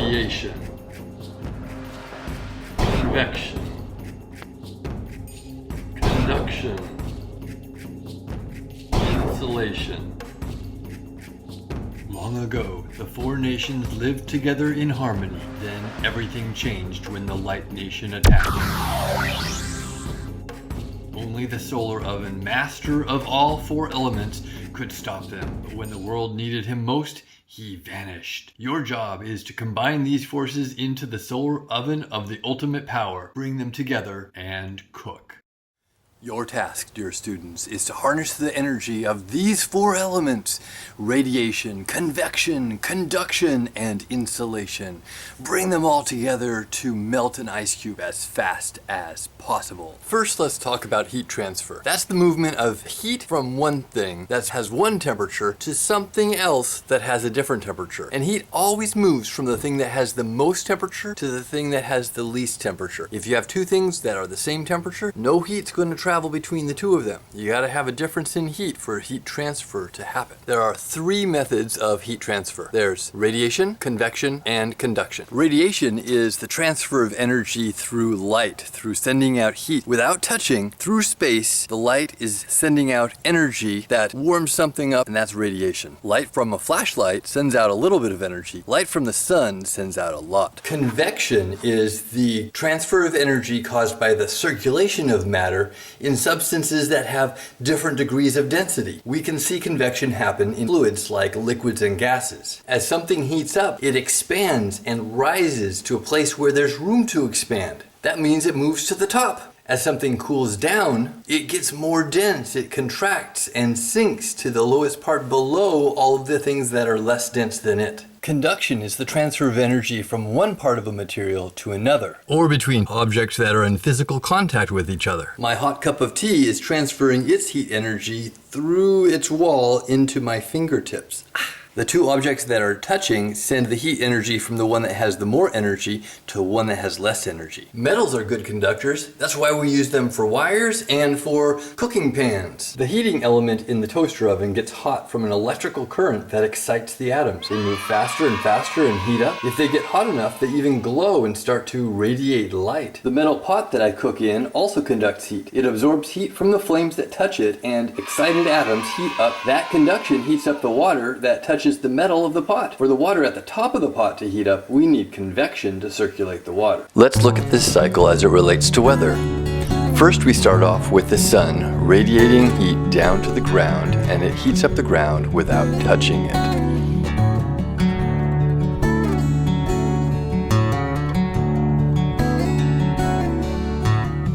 radiation, convection, conduction, insulation. Long ago, the four nations lived together in harmony. Then everything changed when the Light Nation attacked. Only the solar oven, master of all four elements, could stop them. But when the world needed him most, he vanished. Your job is to combine these forces into the solar oven of the ultimate power, bring them together, and cook. Your task, dear students, is to harness the energy of these four elements: radiation, convection, conduction, and insulation. Bring them all together to melt an ice cube as fast as possible. First, let's talk about heat transfer. That's the movement of heat from one thing that has one temperature to something else that has a different temperature. And heat always moves from the thing that has the most temperature to the thing that has the least temperature. If you have two things that are the same temperature, no heat's going to travel between the two of them. You gotta have a difference in heat for heat transfer to happen. There are three methods of heat transfer. There's radiation, convection, and conduction. Radiation is the transfer of energy through light, through sending out heat. Without touching, through space, the light is sending out energy that warms something up, and that's radiation. Light from a flashlight sends out a little bit of energy. Light from the sun sends out a lot. Convection is the transfer of energy caused by the circulation of matter in substances that have different degrees of density. We can see convection happen in fluids like liquids and gases. As something heats up, it expands and rises to a place where there's room to expand. That means it moves to the top. As something cools down, it gets more dense, it contracts and sinks to the lowest part below all of the things that are less dense than it. Conduction is the transfer of energy from one part of a material to another, or between objects that are in physical contact with each other. My hot cup of tea is transferring its heat energy through its wall into my fingertips. The two objects that are touching send the heat energy from the one that has the more energy to one that has less energy. Metals are good conductors. That's why we use them for wires and for cooking pans. The heating element in the toaster oven gets hot from an electrical current that excites the atoms. They move faster and faster and heat up. If they get hot enough, they even glow and start to radiate light. The metal pot that I cook in also conducts heat. It absorbs heat from the flames that touch it, and excited atoms heat up. That conduction heats up the water that touches the metal of the pot. For the water at the top of the pot to heat up, we need convection to circulate the water. Let's look at this cycle as it relates to weather. First, we start off with the sun radiating heat down to the ground, and it heats up the ground without touching it.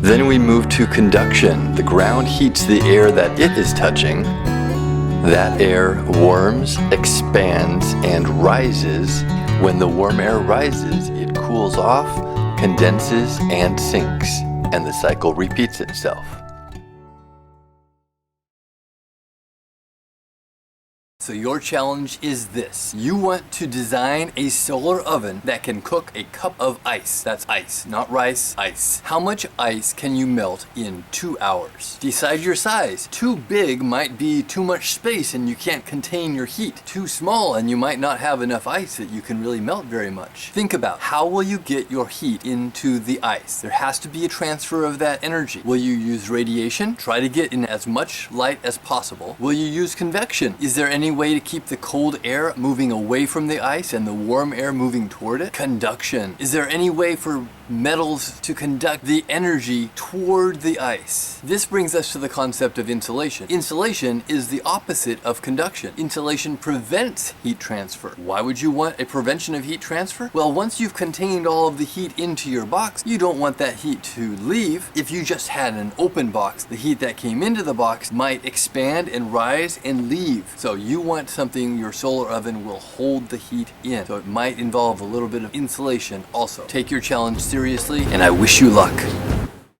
Then we move to conduction. The ground heats the air that it is touching. That air warms, expands, and rises. When the warm air rises, it cools off, condenses, and sinks, and the cycle repeats itself. So your challenge is this. You want to design a solar oven that can cook a cup of ice. That's ice, not rice, ice. How much ice can you melt in 2 hours? Decide your size. Too big might be too much space and you can't contain your heat. Too small and you might not have enough ice that you can really melt very much. Think about how will you get your heat into the ice? There has to be a transfer of that energy. Will you use radiation? Try to get in as much light as possible. Will you use convection? Is there any way to keep the cold air moving away from the ice and the warm air moving toward it? Conduction. Is there any way for metals to conduct the energy toward the ice? This brings us to the concept of insulation. Insulation is the opposite of conduction. Insulation prevents heat transfer. Why would you want a prevention of heat transfer? Well, once you've contained all of the heat into your box, you don't want that heat to leave. If you just had an open box, the heat that came into the box might expand and rise and leave. So you want something your solar oven will hold the heat in. So it might involve a little bit of insulation also. Take your challenge seriously, and I wish you luck.